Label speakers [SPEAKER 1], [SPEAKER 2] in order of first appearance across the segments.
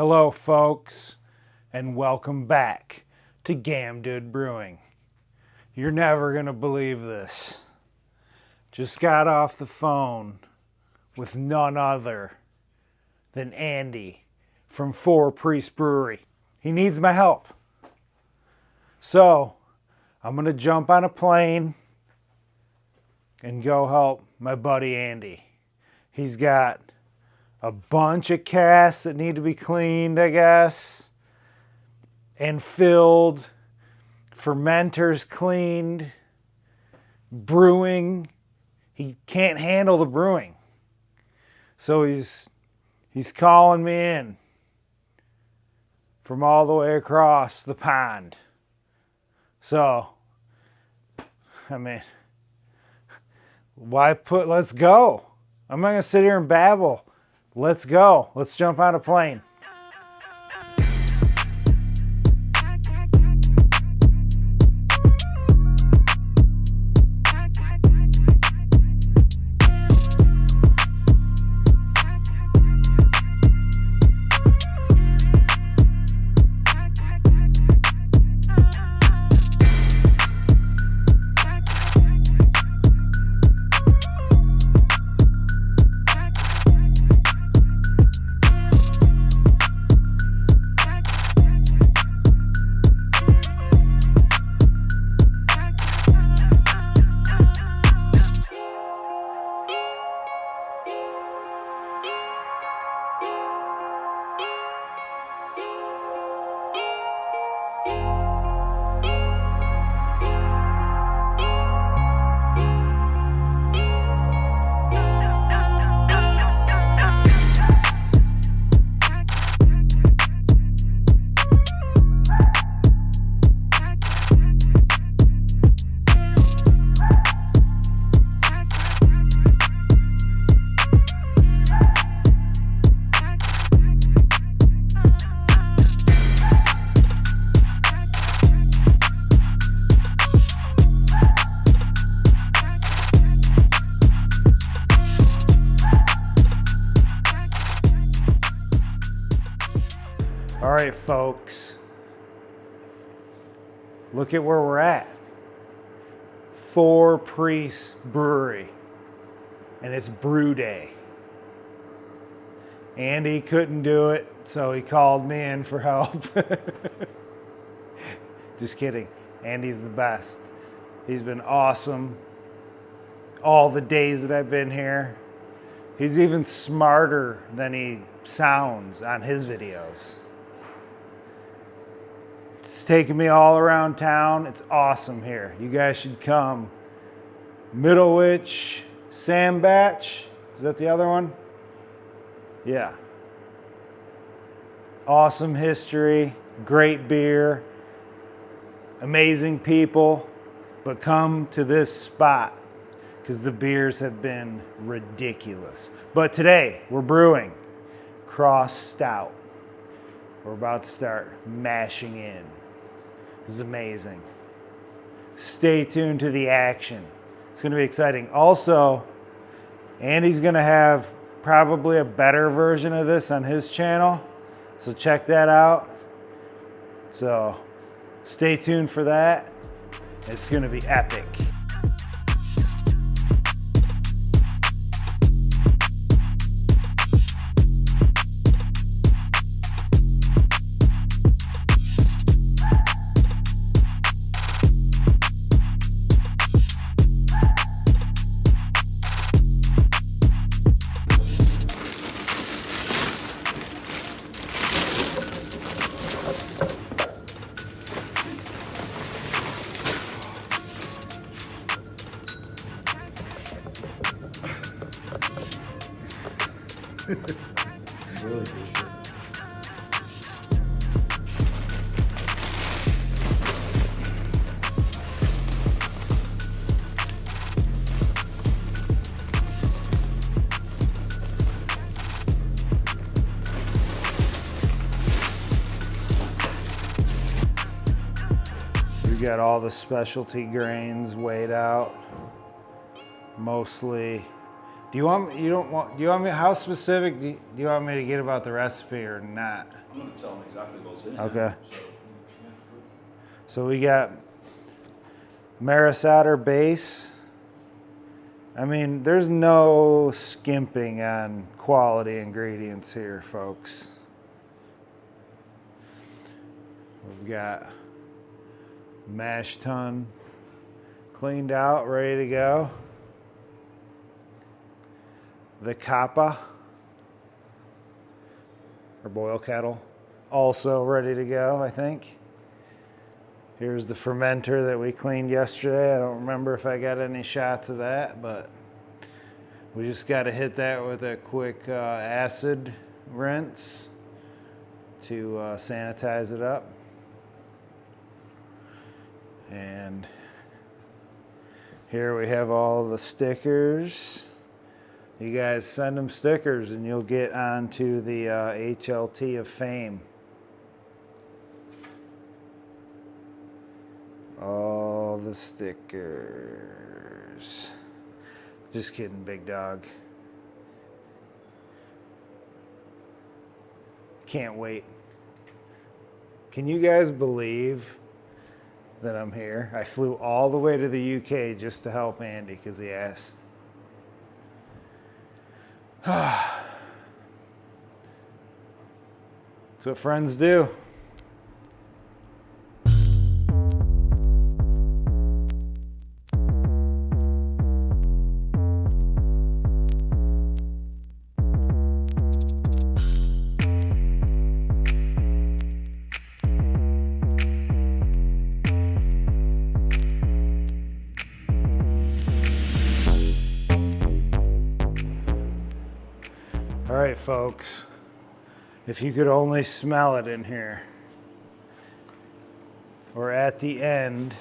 [SPEAKER 1] Hello folks, and welcome back to Gamn Dood Brewing. You're never gonna believe this. Just got off the phone with none other than Andy from Four Priests Brewery. He needs my help. So, I'm gonna jump on a plane and go help my buddy Andy. He's got a bunch of casks that need to be cleaned, I guess, and filled, fermenters cleaned, brewing. He can't handle the brewing. So he's calling me in from all the way across the pond. So, I mean, let's go. I'm not going to sit here and babble. Let's go. Let's jump on a plane. All right, folks, look at where we're at. Four Priests Brewery, and it's brew day. Andy couldn't do it, so he called me in for help. Just kidding. Andy's the best. He's been awesome all the days that I've been here. He's even smarter than he sounds on his videos. It's taking me all around town. It's awesome here. You guys should come. Middlewich, Sandbatch. Is that the other one? Yeah. Awesome history, great beer, amazing people. But come to this spot because the beers have been ridiculous. But today we're brewing Cross Stout. We're about to start mashing in. This is amazing. Stay tuned to the action. It's going to be exciting. Also, Andy's going to have probably a better version of this on his channel. So check that out. So stay tuned for that. It's going to be epic. Really good shit. We got all the specialty grains weighed out, mostly Do you want me, you don't want, do you want me, how specific do you want me to get about the recipe or not?
[SPEAKER 2] I'm going to tell them exactly what's in it.
[SPEAKER 1] Okay.
[SPEAKER 2] So, yeah.
[SPEAKER 1] So we got Maris Otter base. I mean, there's no skimping on quality ingredients here, folks. We've got mash tun cleaned out, ready to go. The kappa, or boil kettle, also ready to go, I think. Here's the fermenter that we cleaned yesterday. I don't remember if I got any shots of that, but we just got to hit that with a quick acid rinse to sanitize it up. And here we have all the stickers. You guys send them stickers and you'll get onto the HLT of fame. All the stickers. Just kidding, big dog. Can't wait. Can you guys believe that I'm here? I flew all the way to the UK just to help Andy because he asked. That's what friends do. All right, folks, if you could only smell it in here. We're at the end.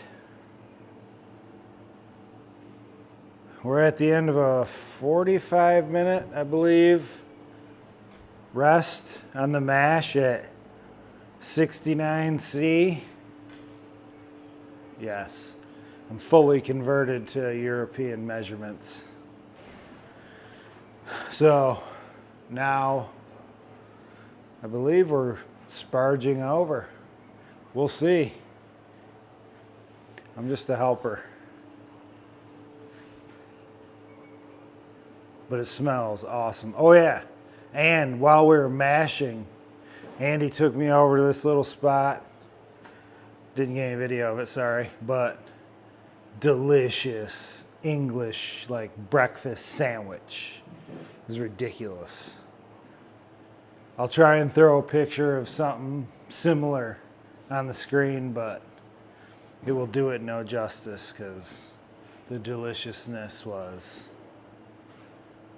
[SPEAKER 1] We're at the end of a 45-minute, I believe, rest on the mash at 69°C. Yes, I'm fully converted to European measurements. So, now, I believe we're sparging over. We'll see. I'm just a helper. But it smells awesome. Oh yeah, and while we were mashing, Andy took me over to this little spot. Didn't get any video of it, sorry, but delicious English, like breakfast sandwich. It was ridiculous. I'll try and throw a picture of something similar on the screen, but it will do it no justice because the deliciousness was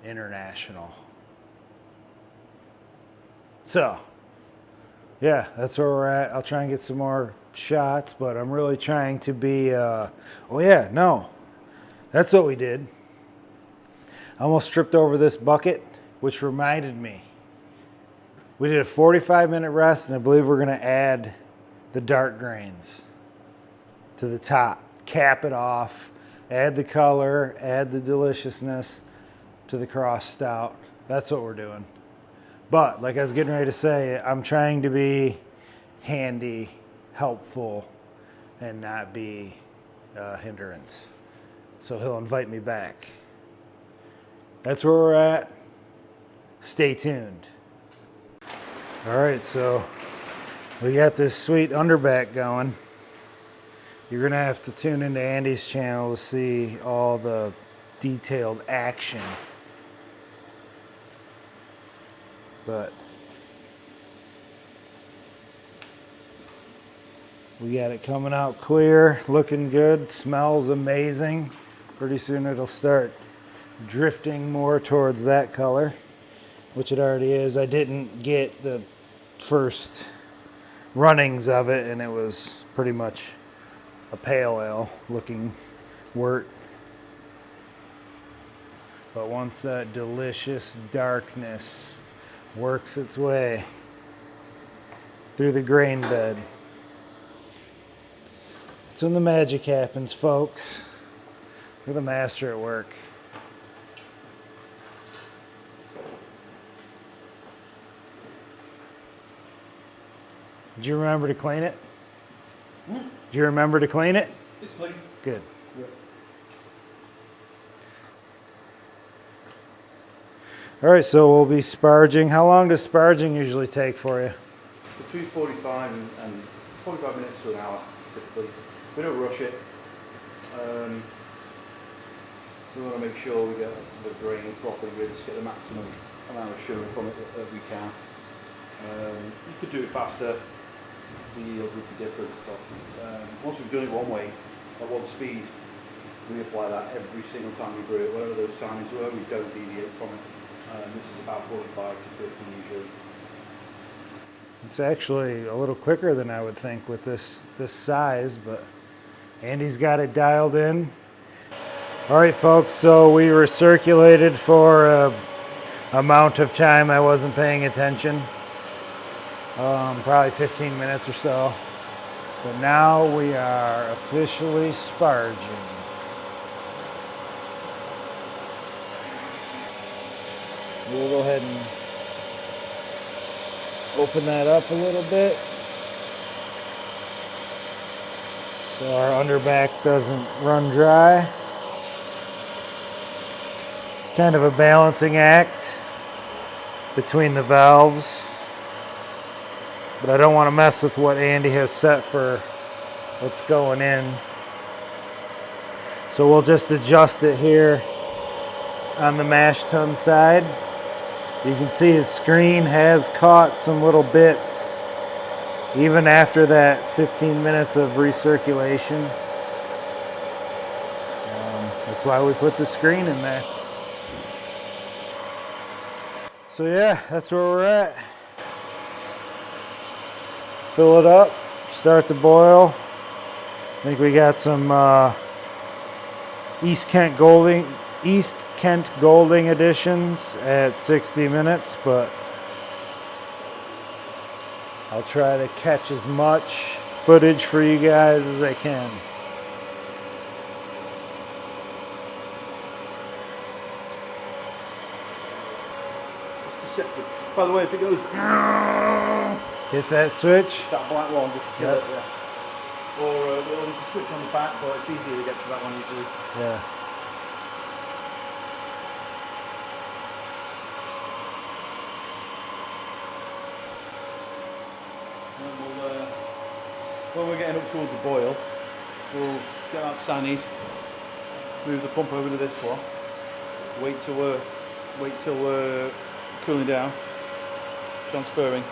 [SPEAKER 1] international. So, yeah, that's where we're at. I'll try and get some more shots, but I'm really trying to be, oh yeah, no, that's what we did. I almost tripped over this bucket, which reminded me. We did a 45-minute rest, and I believe we're gonna add the dark grains to the top, cap it off, add the color, add the deliciousness to the cross stout. That's what we're doing. But like I was getting ready to say, I'm trying to be handy, helpful, and not be a hindrance. So he'll invite me back. That's where we're at. Stay tuned. All right, so we got this sweet underback going. You're gonna have to tune into Andy's channel to see all the detailed action. But we got it coming out clear, looking good, smells amazing. Pretty soon it'll start drifting more towards that color, which it already is. I didn't get the first runnings of it, and it was pretty much a pale ale looking wort. But once that delicious darkness works its way through the grain bed, that's when the magic happens, folks. Look at the master at work. Did you remember to clean it?
[SPEAKER 2] Hmm?
[SPEAKER 1] Did you remember to clean it?
[SPEAKER 2] It's clean.
[SPEAKER 1] Good.
[SPEAKER 2] Yeah.
[SPEAKER 1] All right, so we'll be sparging. How long does sparging usually take for you?
[SPEAKER 2] Between 45 and 45 minutes to an hour, typically. We don't rush it. We want to make sure we get the grain properly rinsed, get the maximum amount of sugar from it that we can. You could do it faster, the yield would be different, but once we've done it one way, at one speed, we apply that every single time we brew it, whatever those timings were, we don't deviate from it. This is about 45 to 50 usually.
[SPEAKER 1] It's actually a little quicker than I would think with this size, but Andy's got it dialed in. All right, folks, so we recirculated for a amount of time I wasn't paying attention, probably 15 minutes or so. But now we are officially sparging. We'll go ahead and open that up a little bit so our underback doesn't run dry. It's kind of a balancing act between the valves, but I don't want to mess with what Andy has set for what's going in. So we'll just adjust it here on the mash tun side. You can see his screen has caught some little bits even after that 15 minutes of recirculation. That's why we put the screen in there. So yeah, that's where we're at. Fill it up, start to boil. I think we got some East Kent Golding additions at 60 minutes, but I'll try to catch as much footage for you guys as I can.
[SPEAKER 2] Just a second. By the way, if it goes,
[SPEAKER 1] Hit that switch.
[SPEAKER 2] that black one, just kill
[SPEAKER 1] Yep.
[SPEAKER 2] it, yeah. Or there's a switch on the back, but it's easier to get to that one usually.
[SPEAKER 1] Yeah.
[SPEAKER 2] And when we're getting up towards the boil, we'll get that sanied, move the pump over to this one, wait till we're cooling down, transferring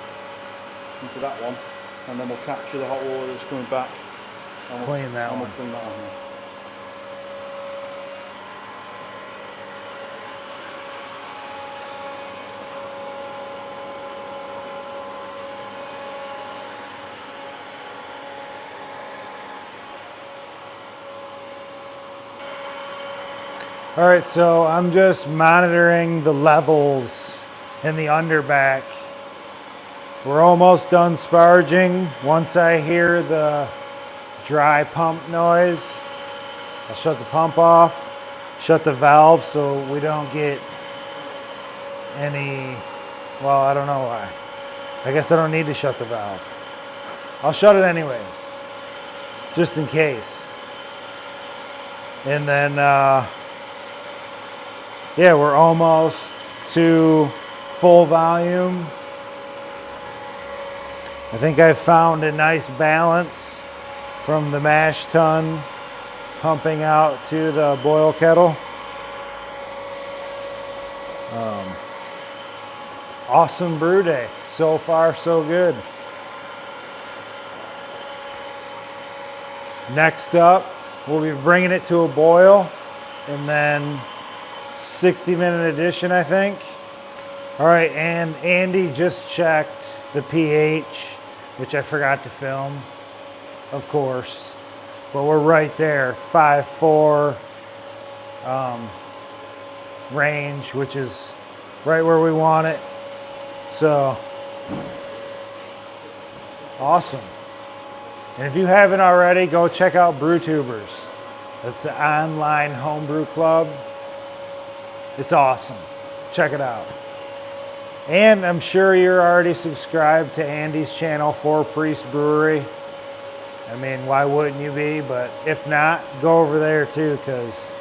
[SPEAKER 2] into that one, and then we'll capture the hot water that's coming back. And
[SPEAKER 1] Clean that
[SPEAKER 2] and
[SPEAKER 1] one.
[SPEAKER 2] We'll clean that one. Yeah.
[SPEAKER 1] All right, so I'm just monitoring the levels in the underback. We're almost done sparging. Once I hear the dry pump noise, I'll shut the pump off, shut the valve so we don't get any, well, I don't know why. I guess I don't need to shut the valve. I'll shut it anyways, just in case. And then, yeah, we're almost to full volume. I think I've found a nice balance from the mash tun pumping out to the boil kettle. Awesome brew day. So far, so good. Next up, we'll be bringing it to a boil and then 60-minute addition, I think. All right, and Andy just checked the pH, which I forgot to film, of course. But we're right there, 5.4 range, which is right where we want it. So, awesome. And if you haven't already, go check out BrewTubers. That's the online homebrew club. It's awesome. Check it out. And I'm sure you're already subscribed to Andy's channel, Four Priests Brewery. I mean, why wouldn't you be? But if not, go over there too, because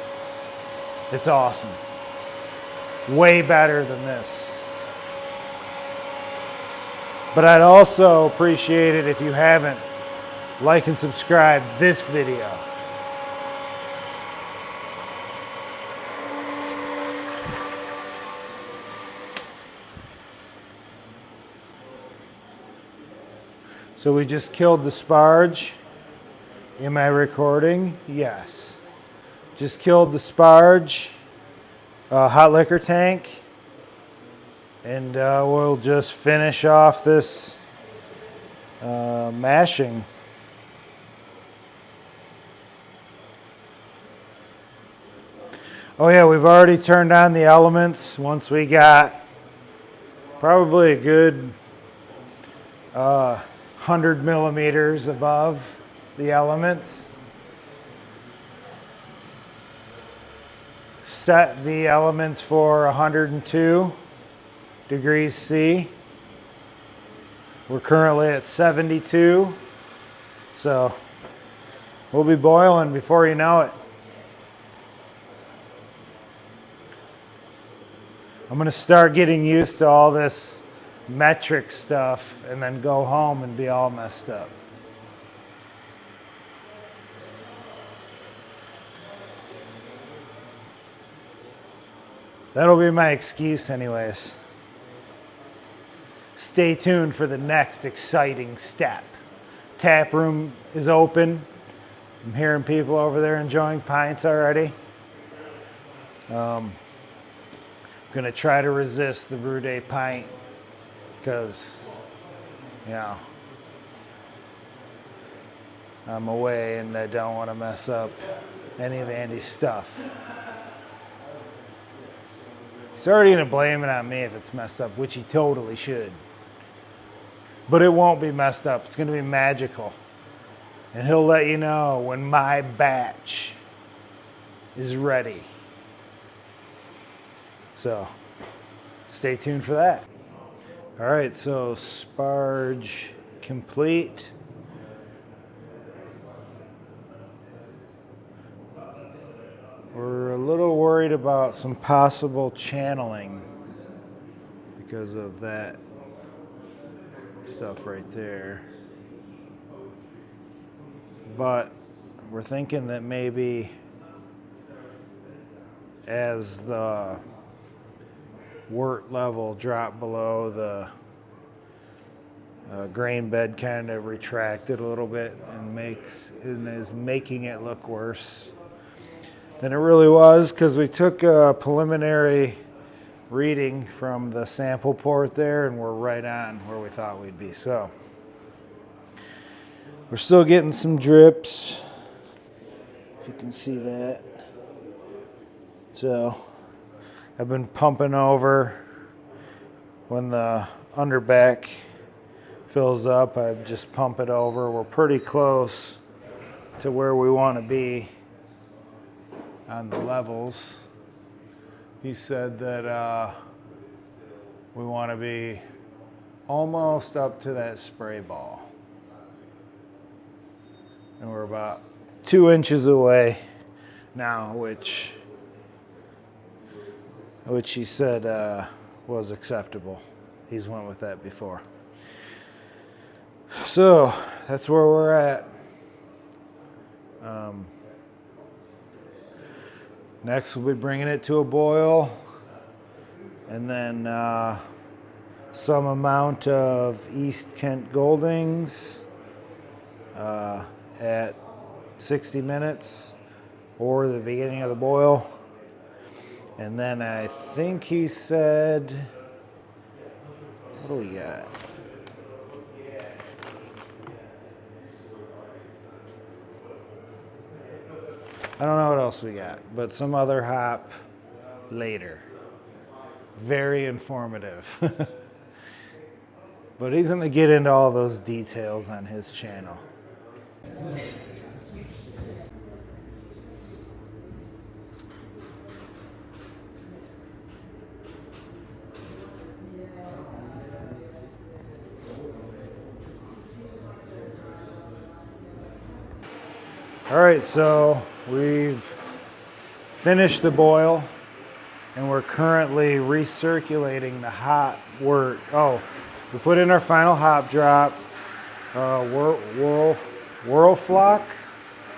[SPEAKER 1] it's awesome. Way better than this. But I'd also appreciate it if you haven't liked and subscribed this video. So we just killed the sparge. Am I recording? Yes. Just killed the sparge, hot liquor tank. And we'll just finish off this mashing. Oh yeah, we've already turned on the elements once we got probably a good 100 millimeters above the elements. Set the elements for 102 degrees C. We're currently at 72, so we'll be boiling before you know it. I'm gonna start getting used to all this metric stuff and then go home and be all messed up. That'll be my excuse anyways. Stay tuned for the next exciting step. Tap room is open. I'm hearing people over there enjoying pints already. I'm gonna try to resist the brew day pint because, you know, I'm away and I don't want to mess up any of Andy's stuff. He's already gonna blame it on me if it's messed up, which he totally should. But it won't be messed up. It's gonna be magical. And he'll let you know when my batch is ready. So stay tuned for that. All right, so sparge complete. We're a little worried about some possible channeling because of that stuff right there. But we're thinking that maybe as the wort level dropped below, the grain bed kind of retracted a little bit and is making it look worse than it really was, because we took a preliminary reading from the sample port there and we're right on where we thought we'd be. So we're still getting some drips, if you can see that. So I've been pumping over. When the underback fills up, I just pump it over. We're pretty close to where we want to be on the levels. He said that we want to be almost up to that spray ball. And we're about 2 inches away now, which he said was acceptable. He's went with that before. So that's where we're at. Next we'll be bringing it to a boil, and then some amount of East Kent Goldings at 60 minutes or the beginning of the boil. And then I think he said, what do we got? I don't know what else we got, but some other hop later. Very informative. But he's going to get into all those details on his channel. All right, so we've finished the boil and we're currently recirculating the hot wort. Oh, we put in our final hop drop, whirl flock.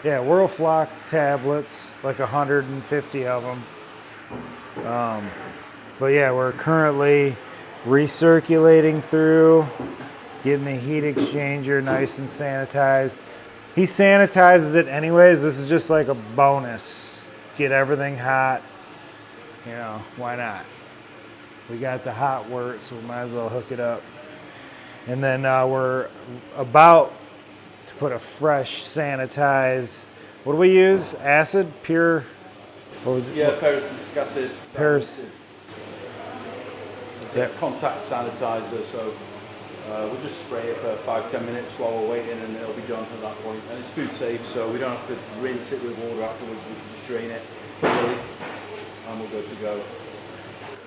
[SPEAKER 1] Yeah, whirl flock tablets, like 150 of them. But yeah, we're currently recirculating through, getting the heat exchanger nice and sanitized. He sanitizes it anyways. This is just like a bonus. Get everything hot. You know, why not? We got the hot wort, so we might as well hook it up. And then we're about to put a fresh sanitized, what do we use? Acid? Pure? What was it?
[SPEAKER 2] Yeah, peracetic acid. It's a contact sanitizer, so we'll just spray it for 5-10 minutes while we're waiting and it'll be done at that point. And it's food safe, so we don't have to rinse it with water afterwards. We can just drain it thoroughly and we're good to go.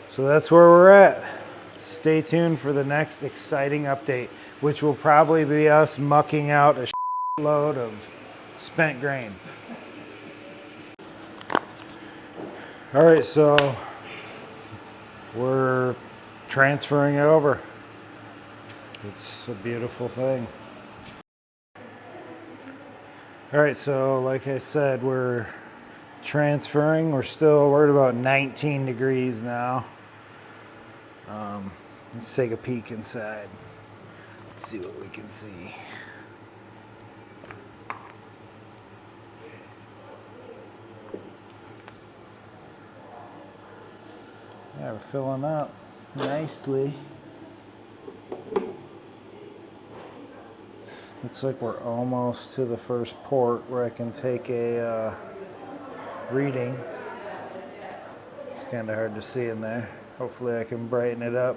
[SPEAKER 1] So that's where we're at. Stay tuned for the next exciting update, which will probably be us mucking out a load of spent grain. All right, so we're transferring it over. It's a beautiful thing. All right, so like I said, we're transferring. We're at about 19 degrees now. Let's take a peek inside. Let's see what we can see. Yeah, we're filling up nicely. Looks like we're almost to the first port where I can take a reading. It's kind of hard to see in there. Hopefully I can brighten it up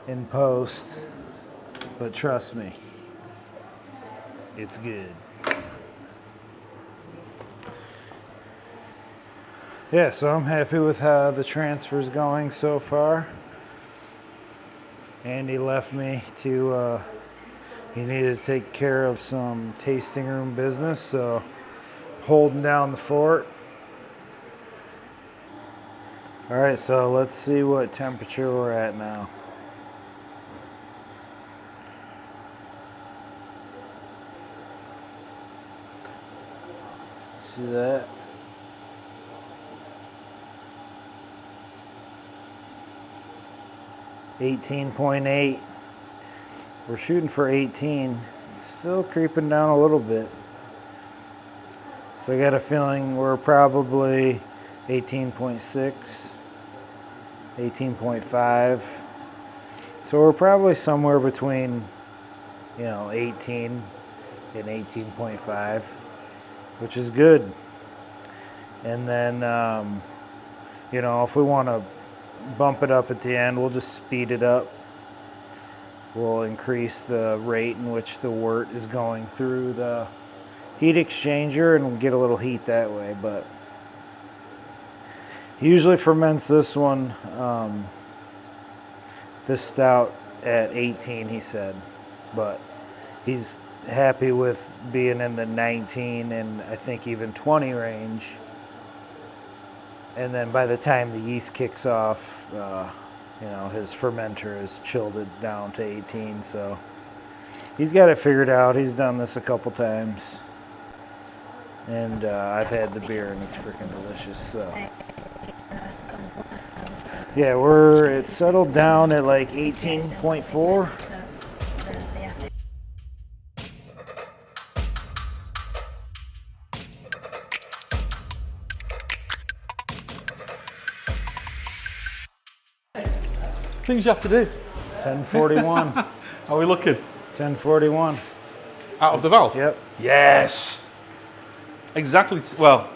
[SPEAKER 1] in post, but trust me, it's good. Yeah, so I'm happy with how the transfer's going so far. Andy left me to, he needed to take care of some tasting room business, so holding down the fort. All right, so let's see what temperature we're at now. See that? $18.8. We're shooting for 18. Still creeping down a little bit. So I got a feeling we're probably 18.6, 18.5. So we're probably somewhere between, 18 and 18.5, which is good. And then, if we want to bump it up at the end, we'll just speed it up. We'll increase the rate in which the wort is going through the heat exchanger and we'll get a little heat that way. But he usually ferments this one, this stout at 18, he said. But he's happy with being in the 19 and I think even 20 range. And then by the time the yeast kicks off, his fermenter has chilled it down to 18. So he's got it figured out. He's done this a couple times. And I've had the beer and it's freaking delicious. So yeah, it settled down at like 18.4.
[SPEAKER 2] Things you have to do.
[SPEAKER 1] 1041.
[SPEAKER 2] How are we looking?
[SPEAKER 1] 1041.
[SPEAKER 2] Out of the valve?
[SPEAKER 1] Yep.
[SPEAKER 2] Yes. Exactly. Well,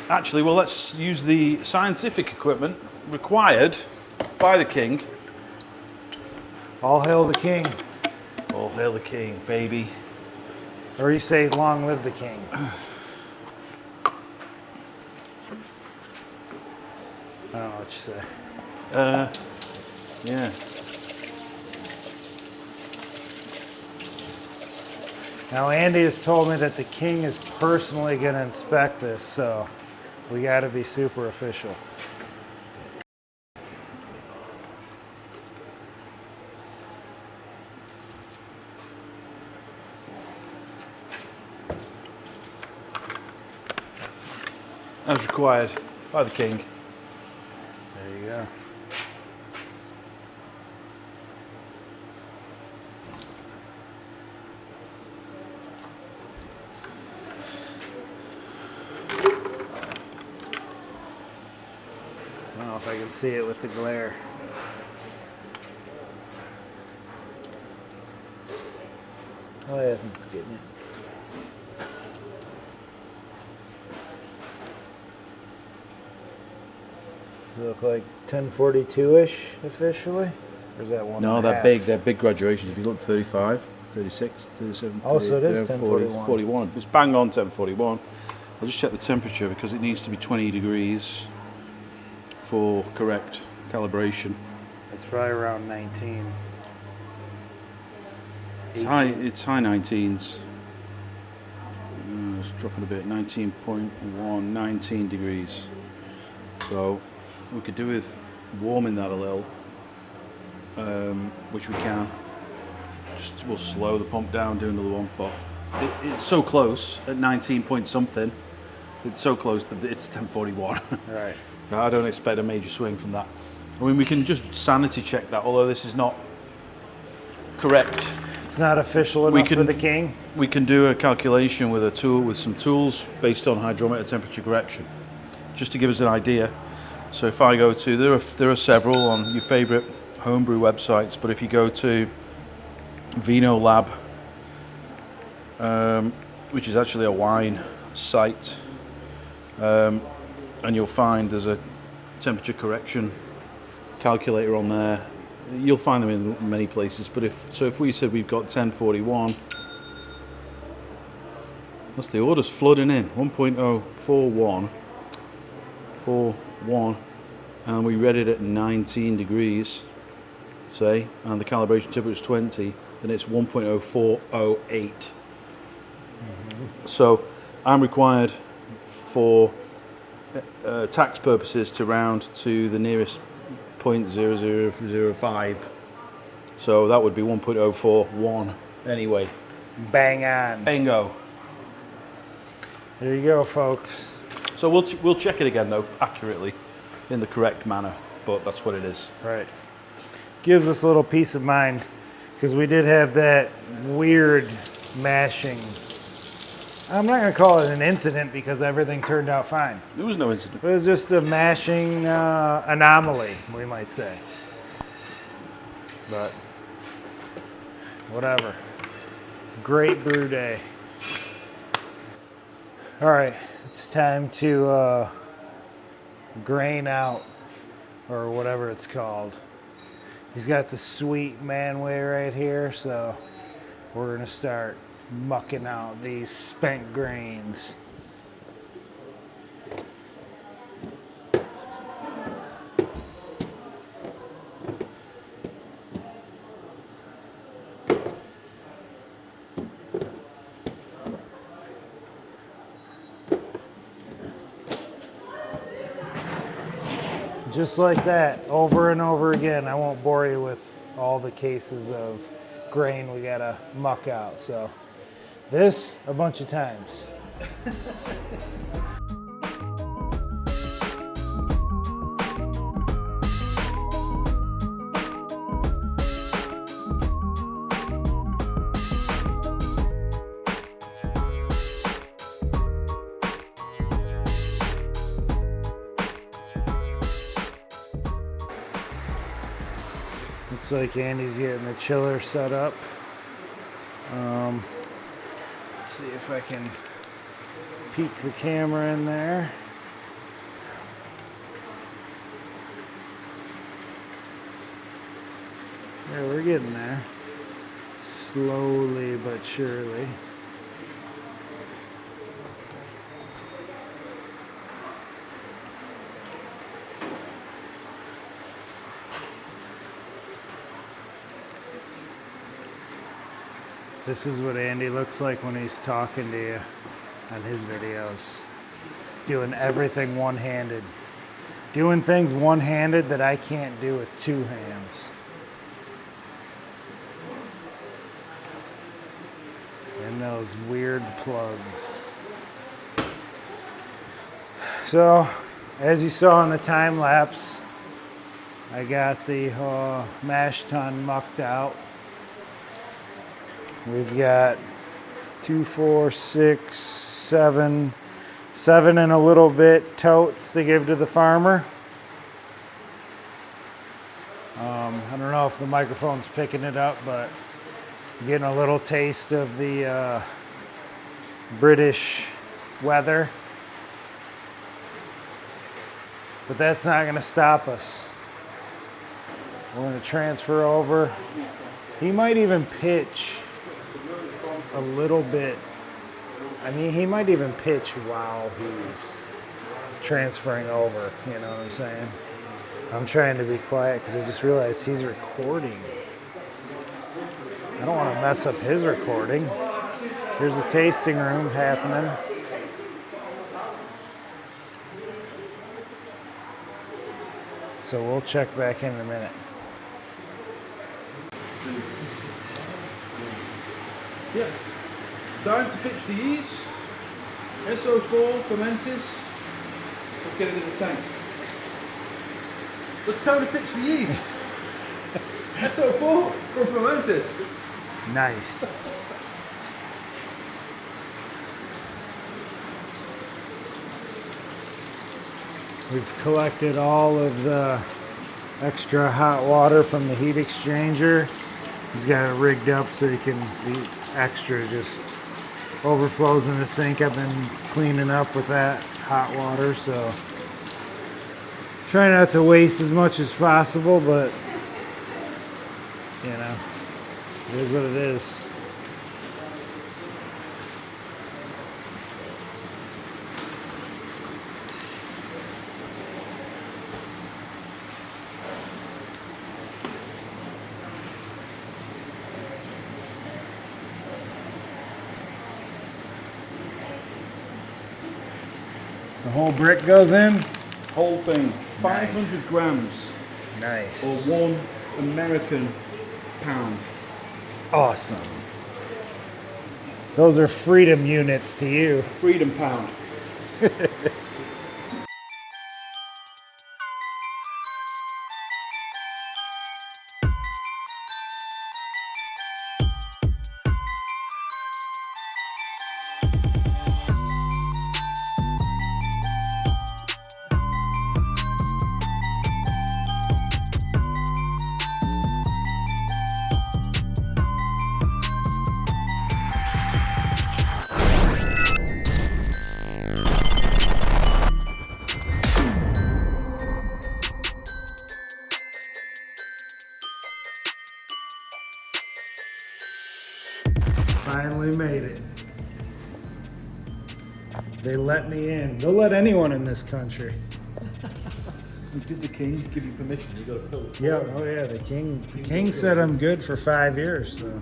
[SPEAKER 2] let's use the scientific equipment required by the king.
[SPEAKER 1] All hail the king.
[SPEAKER 2] All hail the king, baby.
[SPEAKER 1] Or you say, long live the king. I don't know what you say.
[SPEAKER 2] Yeah.
[SPEAKER 1] Now Andy has told me that the king is personally going to inspect this, so we got to be super official.
[SPEAKER 2] As required by the king.
[SPEAKER 1] There you go. I don't know if I can see it with the glare. Oh yeah, it's getting it. Does it look like 1042-ish officially? Or is that one?
[SPEAKER 2] No,
[SPEAKER 1] and a half?
[SPEAKER 2] they're big graduations. If you look 35, 36, 37,
[SPEAKER 1] Oh, so it is
[SPEAKER 2] 40,
[SPEAKER 1] 1041.
[SPEAKER 2] 41. It's bang on 1041. I'll just check the temperature because it needs to be 20 degrees for correct calibration.
[SPEAKER 1] It's probably around 19.
[SPEAKER 2] It's high 19s. It's dropping a bit, 19.1, 19 degrees. So we could do with warming that a little, which we can. Just we'll slow the pump down, do another one, but it's so close at 19 point something. It's so close that it's 1041.
[SPEAKER 1] Right.
[SPEAKER 2] I don't expect a major swing from that. I mean, we can just sanity check that, although this is not correct.
[SPEAKER 1] It's not official enough for the king?
[SPEAKER 2] We can do a calculation with a tool, with some tools based on hydrometer temperature correction, just to give us an idea. So if I go to, there are several on your favorite homebrew websites, but if you go to Vino Lab, which is actually a wine site, and you'll find there's a temperature correction calculator on there. You'll find them in many places, but if we said we've got 1041, that's the orders flooding in, 1.041, 41, and we read it at 19 degrees, say, and the calibration temperature is 20, then it's 1.0408. So I'm required for tax purposes to round to the nearest 0.0005. So that would be 1.041 anyway.
[SPEAKER 1] Bang on.
[SPEAKER 2] Bingo.
[SPEAKER 1] There you go, folks.
[SPEAKER 2] So we'll check it again though, accurately, in the correct manner, but that's what it is.
[SPEAKER 1] Right. Gives us a little peace of mind, because we did have that weird mashing. I'm not going to call it an incident because everything turned out fine.
[SPEAKER 2] There was no incident.
[SPEAKER 1] It was just a mashing anomaly, we might say. But whatever. Great brew day. All right, it's time to grain out, or whatever it's called. He's got the sweet man way right here, so we're gonna start mucking out these spent grains. Just like that, over and over again. I won't bore you with all the cases of grain we gotta muck out. So this a bunch of times. Looks like Andy's getting the chiller set up. Let's see if I can peek the camera in there. Yeah, we're getting there. Slowly but surely. This is what Andy looks like when he's talking to you on his videos. Doing everything one-handed. Doing things one-handed that I can't do with two hands. And those weird plugs. So, as you saw in the time lapse, I got the mash tun mucked out. We've got 2, 4, 6, 7 and a little bit totes to give to the farmer. I don't know if the microphone's picking it up, but I'm getting a little taste of the British weather. But that's not going to stop us. We're going to transfer over. He might even pitch a little bit. I mean, he might even pitch while he's transferring over, you know what I'm saying? I'm trying to be quiet because I just realized he's recording. I don't want to mess up his recording. Here's a tasting room happening. So we'll check back in a minute.
[SPEAKER 2] Yeah. Time to pitch the yeast. SO4 fermenters. Let's get it in the tank. It's time to pitch the yeast. SO4 from fermenters.
[SPEAKER 1] Nice. We've collected all of the extra hot water from the heat exchanger. He's got it rigged up so he can, the extra just overflows in the sink. I've been cleaning up with that hot water, so try not to waste as much as possible, but you know, it is what it is. The whole brick goes in?
[SPEAKER 2] Whole thing. 500
[SPEAKER 1] Nice.
[SPEAKER 2] grams.
[SPEAKER 1] Nice.
[SPEAKER 2] Or 1 American pound.
[SPEAKER 1] Awesome. Those are freedom units to you.
[SPEAKER 2] Freedom pound.
[SPEAKER 1] Finally made it. They let me in. They'll let anyone in this country.
[SPEAKER 2] Did the king give you permission? You got to fill it.
[SPEAKER 1] Yeah, oh yeah, the king said I'm good for 5 years, so